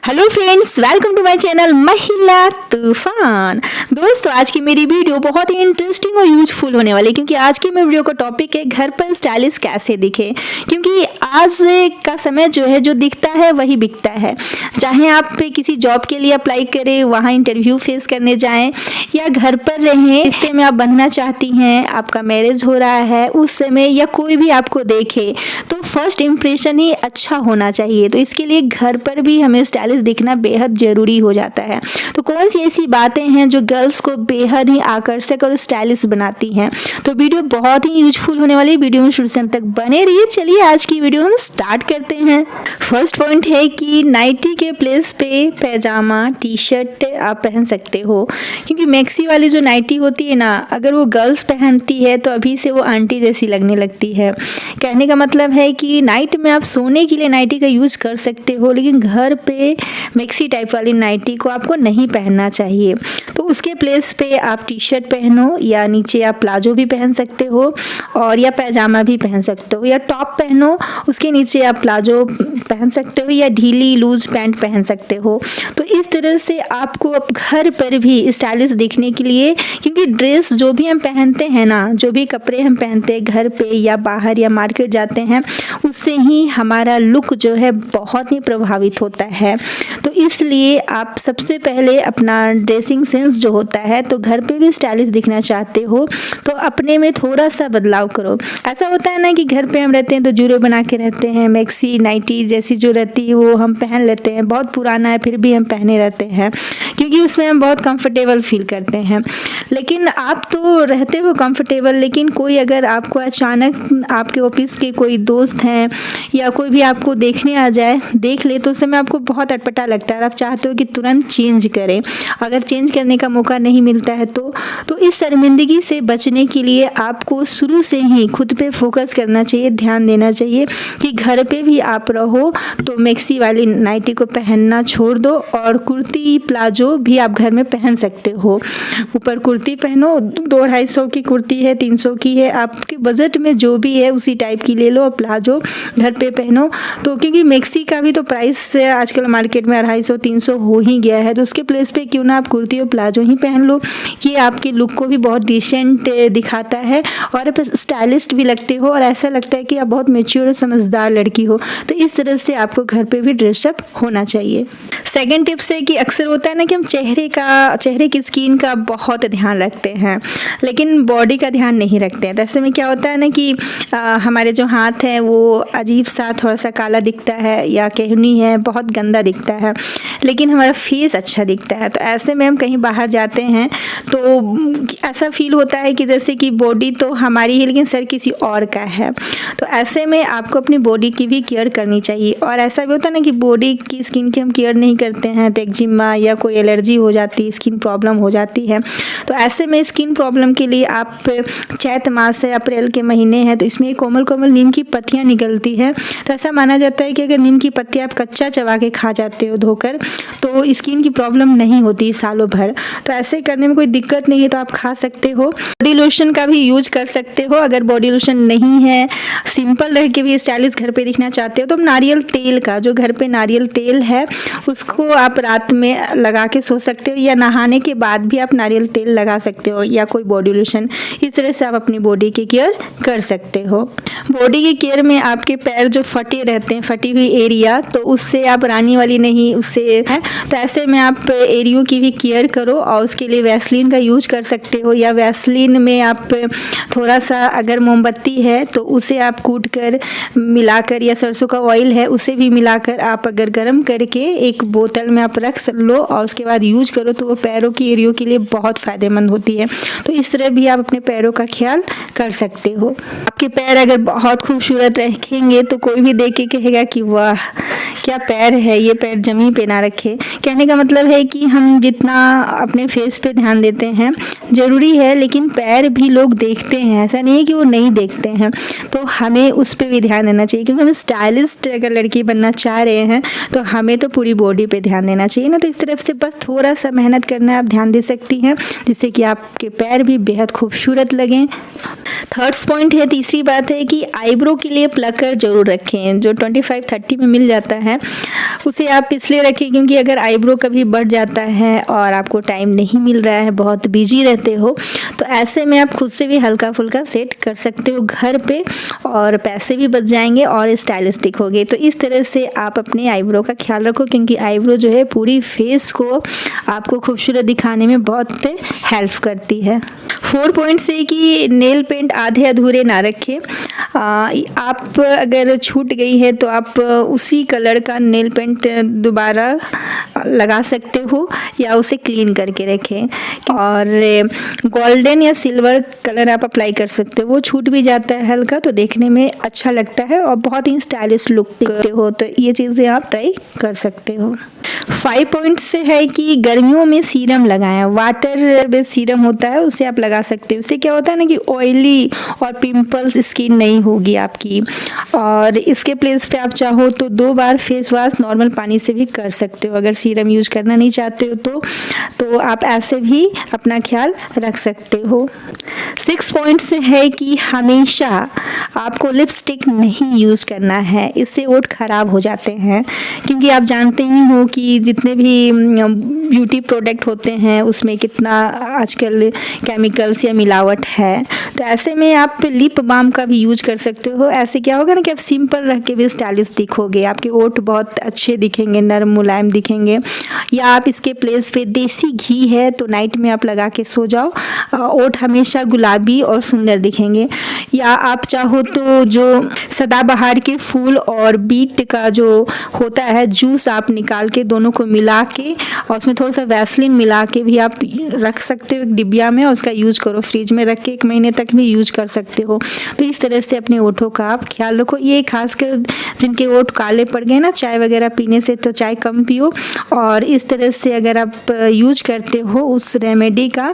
Hello friends, welcome to my channel महिला तूफान। दोस्तों, आज की मेरी वीडियो बहुत ही इंटरेस्टिंग और यूजफुल होने वाली है, क्योंकि आज की मेरी वीडियो का टॉपिक है घर पर स्टाइलिश कैसे दिखे। क्योंकि आज का समय जो है, जो दिखता है वही बिकता है। चाहे आप किसी जॉब के लिए अप्लाई करें, वहाँ इंटरव्यू फेस करने जाएं, या घर पर रहें, रिश्ते में आप बंधना चाहती हैं, आपका मैरिज हो रहा है उस समय, या कोई भी आपको देखे तो फर्स्ट इम्प्रेशन ही अच्छा होना चाहिए। तो इसके लिए घर पर भी हमें स्टाइलिश दिखना बेहद जरूरी हो जाता है। तो कौन सी ऐसी बातें हैं जो गर्ल्स को बेहद ही आकर्षक और स्टाइलिश बनाती हैं। तो वीडियो बहुत ही यूजफुल होने वाली है, वीडियो में शुरू से अंत तक बने रहिए। चलिए आज की वीडियो हम स्टार्ट करते हैं। फर्स्ट पॉइंट है कि नाइटी के प्लेस पे पैजामा टी शर्ट आप पहन सकते हो। क्योंकि मैक्सी वाली जो नाइटी होती है ना, अगर वो गर्ल्स पहनती है तो अभी से वो आंटी जैसी लगने लगती है। कहने का मतलब है कि नाइट में आप सोने के लिए नाइटी का यूज कर सकते हो, लेकिन घर पे मैक्सी टाइप वाली नाइटी को आपको नहीं पहनना चाहिए। तो उसके प्लेस पे आप टी शर्ट पहनो, या नीचे आप प्लाजो भी पहन सकते हो, और या पैजामा भी पहन सकते हो, या टॉप पहनो, उसके नीचे आप प्लाजो पहन सकते हो, या ढीली लूज पैंट पहन सकते हो। तो इस तरह से आपको अब घर पर भी स्टाइलिश दिखने के लिए, क्योंकि ड्रेस जो भी हम पहनते हैं ना, जो भी कपड़े हम पहनते हैं घर पे या बाहर या मार्केट जाते हैं, उससे ही हमारा लुक जो है बहुत ही प्रभावित होता है। तो इसलिए आप सबसे पहले अपना ड्रेसिंग सेंस जो होता है, तो घर पे भी स्टाइलिश दिखना चाहते हो तो अपने में थोड़ा सा बदलाव करो। ऐसा होता है ना कि घर पे हम रहते हैं तो जूड़े बना के रहते हैं, मैक्सी नाइटी जैसी जो रहती है वो हम पहन लेते हैं, बहुत पुराना है फिर भी हम पहने रहते हैं, क्योंकि उसमें हम बहुत कंफर्टेबल फील करते हैं। लेकिन आप तो रहते हो कंफर्टेबल, लेकिन कोई अगर आपको अचानक आपके ऑफिस के कोई दोस्त हैं या कोई भी आपको देखने आ जाए, देख ले, तो उस समय आपको बहुत अटपटा लगता है और आप चाहते हो कि तुरंत चेंज करें। अगर चेंज करने का मौका नहीं मिलता है तो इस शर्मिंदगी से बचने के लिए आपको शुरू से ही खुद पे फोकस करना चाहिए, ध्यान देना चाहिए कि घर पे भी आप रहो तो मैक्सी वाली नाइटी को पहनना छोड़ दो, और कुर्ती प्लाजो भी आप घर में पहन सकते हो। ऊपर कुर्ती पहनो, 200-250 की कुर्ती है, 300 की है, आपके बजट में जो भी है उसी टाइप की ले लो, और प्लाजो घर पे पहनो। तो क्योंकि मैक्सी का भी तो प्राइस आजकल मार्केट में 250-300 हो ही गया है, तो उसके प्लेस पे क्यों ना आप कुर्ती और प्लाजो ही पहन लो। ये आपके लुक को भी बहुत डिसेंट दिखाता है और आप स्टाइलिस्ट भी लगते हो, और ऐसा लगता है कि आप बहुत मैच्योर और समझदार लड़की हो। तो इस तरह से आपको घर पे भी ड्रेसअप होना चाहिए। सेकेंड टिप्स है कि अक्सर होता है ना कि हम चेहरे की स्किन का बहुत ध्यान रखते हैं, लेकिन बॉडी का ध्यान नहीं रखते हैं। तो ऐसे में क्या होता है ना कि हमारे जो हाथ हैं वो अजीब सा थोड़ा सा काला दिखता है, या कहनी है बहुत गंदा दिखता है, लेकिन हमारा फेस अच्छा दिखता है। तो ऐसे में हम कहीं बाहर जाते हैं तो ऐसा फील होता है कि जैसे कि बॉडी तो हमारी है लेकिन सर किसी और का है। तो ऐसे में आपको अपनी बॉडी की भी केयर करनी चाहिए। और ऐसा भी होता है ना कि बॉडी की स्किन की हम केयर नहीं करते हैं तो एक्जिमा या कोई एलर्जी हो जाती है, स्किन प्रॉब्लम हो जाती है। तो ऐसे में स्किन प्रॉब्लम के लिए आप चैत मास है, अप्रैल के महीने हैं, तो इसमें कोमल कोमल नीम की पत्तियाँ निकलती है। तो ऐसा माना जाता है कि अगर नीम की पत्तियाँ आप कच्चा चबा के खा जाते हो धोकर, तो स्किन की प्रॉब्लम नहीं होती सालों भर। तो ऐसे करने में कोई दिक्कत नहीं है, तो आप खा सकते हो। बॉडी लोशन का भी यूज कर सकते हो। अगर बॉडी लोशन नहीं है, सिंपल रह के भी स्टाइलिश घर पे दिखना चाहते हो, तो नारियल तेल का, जो घर पे नारियल तेल है उसको आप रात में लगा के सो सकते हो, या नहाने के बाद भी आप नारियल तेल लगा सकते हो, या कोई बॉडी लोशन। इस तरह से आप अपनी बॉडी की केयर कर सकते हो। बॉडी की केयर में आपके पैर जो फटे रहते हैं, फटी हुई एरिया, तो उससे आप रानी वाली नहीं, उससे है, तो ऐसे में आप एरियो की भी केयर करो। और उसके लिए वैसलीन का यूज कर सकते हो, या वैसलीन में आप थोड़ा सा अगर मोमबत्ती है तो उसे आप कूट कर मिलाकर, या सरसों का ऑयल है उसे भी मिलाकर आप अगर गर्म करके एक बोतल में आप रख लो और उसके बाद यूज करो, तो वो पैरों की एरियो के लिए बहुत फ़ायदेमंद होती है। तो इस तरह भी आप अपने पैरों का ख्याल कर सकते हो। आपके पैर अगर बहुत खूबसूरत रखेंगे तो कोई भी देख के कहेगा कि वाह क्या पैर है, ये पैर जमी पे ना रखे। कहने का मतलब है कि हम जितना अपने फेस पे ध्यान देते हैं ज़रूरी है, लेकिन पैर भी लोग देखते हैं, ऐसा नहीं है कि वो नहीं देखते हैं। तो हमें उस पर भी ध्यान देना चाहिए, क्योंकि हम स्टाइलिस्ट अगर लड़की बनना चाह रहे हैं तो हमें तो पूरी बॉडी पे ध्यान देना चाहिए ना। तो इस तरफ से बस थोड़ा सा मेहनत करना है, आप ध्यान दे सकती हैं, जिससे कि आपके पैर भी बेहद खूबसूरत लगें। थर्ड पॉइंट है, तीसरी बात है कि आईब्रो के लिए प्लकर जरूर रखें। जो 25-30 में मिल जाता है उसे आप इसलिए रखें क्योंकि अगर आईब्रो कभी बढ़ जाता है और आपको टाइम नहीं मिल रहा है, बहुत बिजी रहते हो, तो ऐसे में आप खुद से भी हल्का फुल्का सेट कर सकते हो घर पे और पैसे भी बच जाएंगे और स्टाइलिश दिखोगे। तो इस तरह से आप अपने आईब्रो का ख्याल रखो क्योंकि आईब्रो जो है पूरी फेस को आपको खूबसूरत दिखाने में बहुत हेल्प करती है। 4 पॉइंट से कि नेल पेंट आधे अधूरे ना रखें। आप अगर छूट गई है तो आप उसी कलर का नेल पेंट दोबारा लगा सकते हो या उसे क्लीन करके रखें। और गोल्डन या सिल्वर कलर आप अप्लाई कर सकते हो, वो छूट भी जाता है हल्का तो देखने में अच्छा लगता है और बहुत ही स्टाइलिश लुक दिखते हो। तो ये चीज़ें आप ट्राई कर सकते हो। 5 पॉइंट से है कि गर्मियों में सीरम लगाएं। वाटर बेस्ड सीरम होता है, उसे आप लगा सकते हो। उससे क्या होता है ना कि ऑयली और पिंपल्स स्किन नहीं होगी आपकी। और इसके प्लेस पे आप चाहो तो 2 बार फेस वॉश नॉर्मल पानी से भी कर सकते हो। अगर सीरम यूज करना नहीं चाहते हो तो आप ऐसे भी अपना ख्याल रख सकते हो। 6 पॉइंट से है कि हमेशा आपको लिपस्टिक नहीं यूज़ करना है, इससे ओठ खराब हो जाते हैं। क्योंकि आप जानते ही हो कि जितने भी ब्यूटी प्रोडक्ट होते हैं उसमें कितना आजकल केमिकल्स या मिलावट है। तो ऐसे में आप लिप बाम का भी यूज कर सकते हो। ऐसे क्या होगा ना कि आप सिंपल रह के भी स्टाइलिश दिखोगे, आपके ओठ बहुत अच्छे दिखेंगे, नरम मुलायम दिखेंगे। या आप इसके प्लेस पे देसी घी है तो नाइट में आप लगा के सो जाओ, ओठ हमेशा गुलाबी और सुंदर दिखेंगे। या आप चाहो तो जो सदाबहार के फूल और बीट का जो होता है जूस आप निकाल के दोनों को मिला के और उसमें थोड़ा सा वैसलीन मिला के भी आप रख सकते हो एक डिबिया में और उसका यूज करो। फ्रिज में रख के 1 महीने तक भी यूज कर सकते हो। तो इस तरह से अपने ओठों का आप ख्याल रखो। ये खासकर जिनके ओठ काले पड़ गए ना चाय वगैरह पीने से, तो चाय कम पियो। और इस तरह से अगर आप यूज करते हो उस रेमेडी का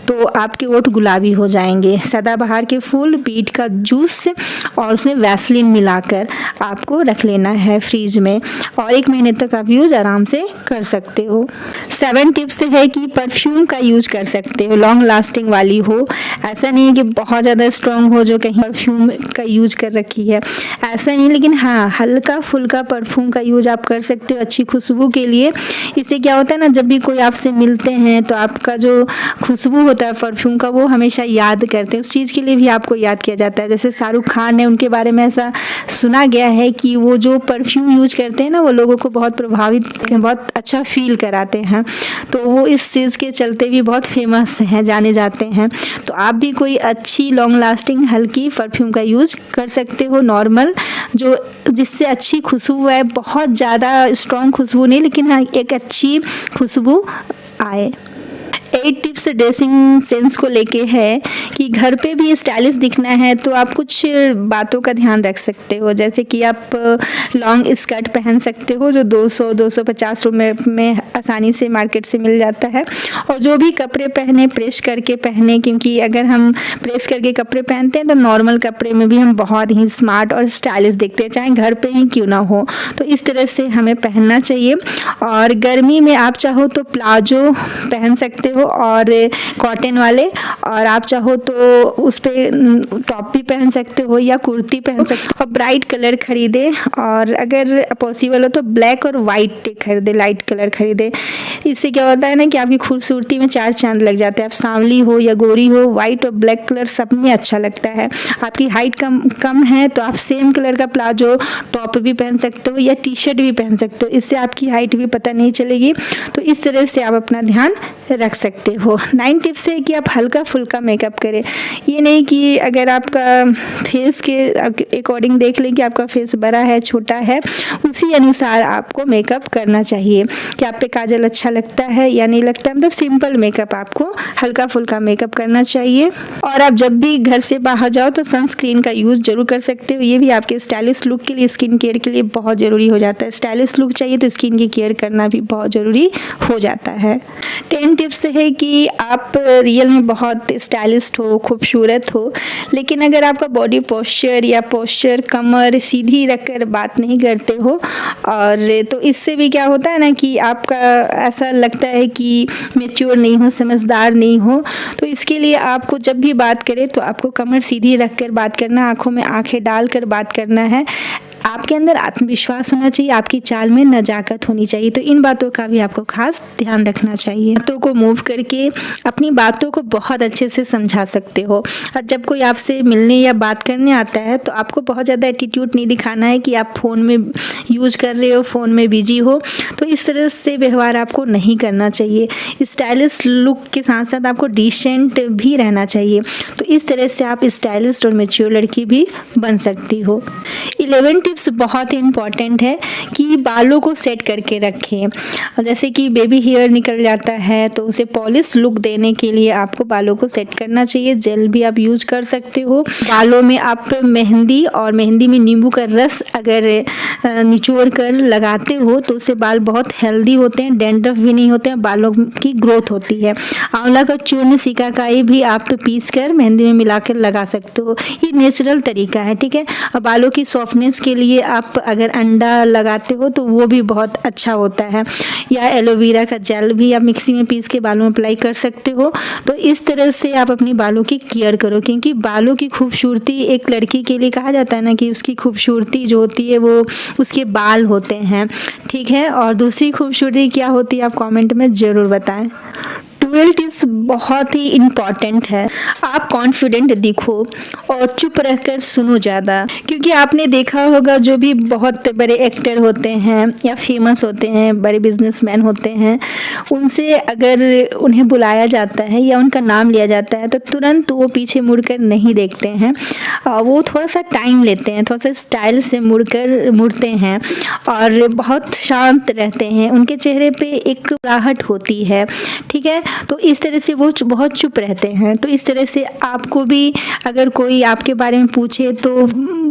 तो आपके ओठ गुलाबी हो जाएंगे। सदाबहार के फूल, बीट का जूस और उसमें वैसलीन मिलाकर आपको रख लेना है फ्रीज में और 1 महीने तक आप यूज आराम से कर सकते हो। 7 टिप्स है कि परफ्यूम का यूज कर सकते हो, लॉन्ग लास्टिंग वाली हो। ऐसा नहीं है कि बहुत ज़्यादा स्ट्रॉन्ग हो जो कहीं परफ्यूम का यूज कर रखी है, ऐसा नहीं। लेकिन हाँ, हल्का फुल्का परफ्यूम का यूज आप कर सकते हो अच्छी खुशबू के लिए। इससे क्या होता है ना, जब भी कोई आपसे मिलते हैं तो आपका जो खुशबू होता है परफ्यूम का वो हमेशा याद करते हैं, उस चीज़ के लिए भी आपको याद किया जाता है। जैसे शाहरुख खान है, उनके बारे में ऐसा सुना गया है कि वो जो परफ्यूम यूज करते हैं ना वो लोगों को बहुत प्रभावित, बहुत अच्छा फील कराते हैं। तो वो इस चीज़ के चलते भी बहुत फेमस हैं, जाने जाते हैं। तो आप भी कोई अच्छी लॉन्ग लास्टिंग हल्की परफ्यूम का यूज कर सकते हो, नॉर्मल जो जिससे अच्छी खुशबू है, बहुत ज़्यादा स्ट्रॉन्ग खुशबू नहीं लेकिन हाँ एक अच्छी खुशबू आए। 8 टिप्स ड्रेसिंग सेंस को लेके है कि घर पे भी स्टाइलिश दिखना है तो आप कुछ बातों का ध्यान रख सकते हो। जैसे कि आप लॉन्ग स्कर्ट पहन सकते हो जो 200-250 रुपये में आसानी से मार्केट से मिल जाता है। और जो भी कपड़े पहने प्रेस करके पहने, क्योंकि अगर हम प्रेस करके कपड़े पहनते हैं तो नॉर्मल कपड़े में भी हम बहुत ही स्मार्ट और स्टाइलिश दिखते हैं, चाहे घर पे ही क्यों ना हो। तो इस तरह से हमें पहनना चाहिए। और गर्मी में आप चाहो तो प्लाजो पहन सकते हो और कॉटन वाले, और आप चाहो तो उस पर टॉप भी पहन सकते हो या कुर्ती पहन सकते हो। और ब्राइट कलर खरीदे और अगर पॉसिबल हो तो ब्लैक और वाइट खरीदे, लाइट कलर खरीदे। इससे क्या होता है ना कि आपकी खूबसूरती में 4 चांद लग जाते हैं। आप सांवली हो या गोरी हो, वाइट और ब्लैक कलर सब में अच्छा लगता है। आपकी हाइट कम है तो आप सेम कलर का प्लाजो टॉप भी पहन सकते हो या टी शर्ट भी पहन सकते हो, इससे आपकी हाइट भी पता नहीं चलेगी। तो इस तरह से आप अपना ध्यान रख सकते हो। 9 टिप्स है कि आप हल्का फुल्का मेकअप करें। ये नहीं कि अगर आपका फेस के अकॉर्डिंग देख लें कि आपका फेस बड़ा है छोटा है, उसी अनुसार आपको मेकअप करना चाहिए कि आप पे काजल अच्छा लगता है या नहीं लगता। मतलब सिंपल मेकअप, आपको हल्का फुल्का मेकअप करना चाहिए। और आप जब भी घर से बाहर जाओ तो सनस्क्रीन का यूज़ जरूर कर सकते हो। ये भी आपके स्टाइलिश लुक के लिए, स्किन केयर के लिए बहुत ज़रूरी हो जाता है। स्टाइलिश लुक चाहिए तो स्किन की केयर करना भी बहुत ज़रूरी हो जाता है। 10 टिप्स है कि आप रियल में बहुत स्टाइलिस्ट हो, खूबसूरत हो, लेकिन अगर आपका बॉडी पोस्चर या पोस्चर कमर सीधी रखकर बात नहीं करते हो, और तो इससे भी क्या होता है ना कि आपका ऐसा लगता है कि मैच्योर नहीं हो, समझदार नहीं हो। तो इसके लिए आपको जब भी बात करें तो आपको कमर सीधी रखकर बात करना, आंखों में आंखें डालकर बात करना है। आपके अंदर आत्मविश्वास होना चाहिए, आपकी चाल में नजाकत होनी चाहिए। तो इन बातों का भी आपको खास ध्यान रखना चाहिए। बातों को मूव करके अपनी बातों को बहुत अच्छे से समझा सकते हो। और जब कोई आपसे मिलने या बात करने आता है तो आपको बहुत ज़्यादा एटीट्यूड नहीं दिखाना है कि आप फ़ोन में यूज़ कर रहे हो, फ़ोन में बिजी हो। तो इस तरह से व्यवहार आपको नहीं करना चाहिए। स्टाइलिश लुक के साथ साथ आपको डिसेंट भी रहना चाहिए। तो इस तरह से आप स्टाइलिश और मैच्योर लड़की भी बन सकती हो। 11 टिप्स बहुत ही इंपॉर्टेंट है कि बालों को सेट करके रखें। जैसे कि बेबी हेयर निकल जाता है तो उसे पॉलिश लुक देने के लिए आपको बालों को सेट करना चाहिए। जेल भी आप यूज कर सकते हो। बालों में आप मेहंदी और मेहंदी में नींबू का रस अगर निचोड़ कर लगाते हो तो उससे बाल बहुत हेल्दी होते हैं, डैंड्रफ भी नहीं होते हैं, बालों की ग्रोथ होती है। आंवला का चूर्ण, सिकाकाई भी आप पीस कर मेहंदी में मिलाकर लगा सकते हो। ये नेचुरल तरीका है, ठीक है। और बालों की सॉफ्टनेस के लिए आप अगर अंडा लगाते हो तो वो भी बहुत अच्छा होता है। या एलोवेरा का जेल भी आप मिक्सी में पीस के बालों में अप्लाई कर सकते हो। तो इस तरह से आप अपनी बालों की केयर करो, क्योंकि बालों की खूबसूरती एक लड़की के लिए कहा जाता है ना कि उसकी खूबसूरती जो होती है वो उसके बाल होते हैं, ठीक है। और दूसरी खूबसूरती क्या होती है आप कमेंट में ज़रूर बताएं। 12 टिप्स बहुत ही इम्पॉर्टेंट है। आप कॉन्फिडेंट दिखो और चुप रहकर सुनो ज़्यादा, क्योंकि आपने देखा होगा जो भी बहुत बड़े एक्टर होते हैं या फेमस होते हैं, बड़े बिजनेसमैन होते हैं, उनसे अगर उन्हें बुलाया जाता है या उनका नाम लिया जाता है तो तुरंत वो पीछे मुड़कर नहीं देखते हैं। वो थोड़ा सा टाइम लेते हैं, थोड़ा सा स्टाइल से मुड़ते हैं और बहुत शांत रहते हैं। उनके चेहरे पे एक मुस्कुराहट होती है, ठीक है। तो इस तरह से वो बहुत चुप रहते हैं। तो इस तरह से आपको भी अगर कोई आपके बारे में पूछे तो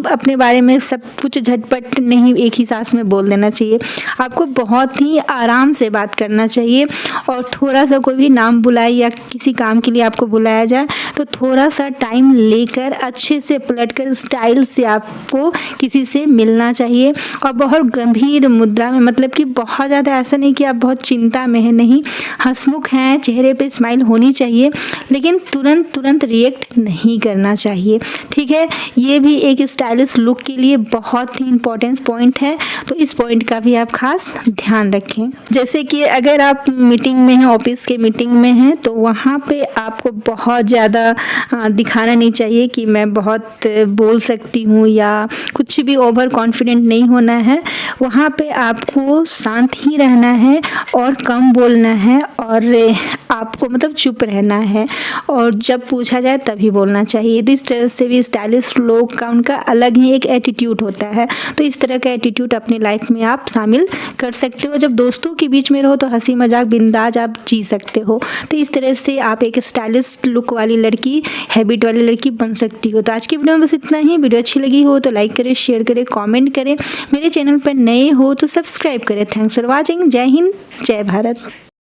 अपने बारे में सब कुछ झटपट नहीं एक ही सांस में बोल देना चाहिए। आपको बहुत ही आराम से बात करना चाहिए और थोड़ा सा कोई भी नाम बुलाए या किसी काम के लिए आपको बुलाया जाए तो थोड़ा सा टाइम लेकर अच्छे से पलटकर स्टाइल से आपको किसी से मिलना चाहिए। और बहुत गंभीर मुद्रा में, मतलब कि बहुत ज़्यादा ऐसा नहीं कि आप बहुत चिंता में हैं, नहीं, हंसमुख हैं, चेहरे पे स्माइल होनी चाहिए, लेकिन तुरंत रिएक्ट नहीं करना चाहिए, ठीक है। ये भी एक स्टाइलिश लुक के लिए बहुत ही इम्पोर्टेंट पॉइंट है। तो इस पॉइंट का भी आप खास ध्यान रखें। जैसे कि अगर आप मीटिंग में हैं, ऑफिस के मीटिंग में हैं, तो वहाँ पे आपको बहुत ज़्यादा दिखाना नहीं चाहिए कि मैं बहुत बोल सकती हूँ या कुछ भी ओवर कॉन्फिडेंट नहीं होना है। वहाँ पे आपको शांत ही रहना है और कम बोलना है और आपको मतलब चुप रहना है और जब पूछा जाए तभी बोलना चाहिए। तो इस तरह से भी स्टाइलिश लोग का उनका अलग ही एक एटीट्यूड होता है। तो इस तरह का एटीट्यूड अपनी लाइफ में आप शामिल कर सकते हो। जब दोस्तों के बीच में रहो तो हंसी मजाक बिंदास आप जी सकते हो। तो इस तरह से आप एक स्टाइलिश लुक वाली लड़की, हैबिट वाली लड़की बन सकती हो। तो आज की वीडियो में बस इतना ही। वीडियो अच्छी लगी हो तो लाइक करें, शेयर करें, कॉमेंट करें। मेरे चैनल पर नए हो तो सब्सक्राइब करें। Thanks for watching. जय हिंद, जय भारत।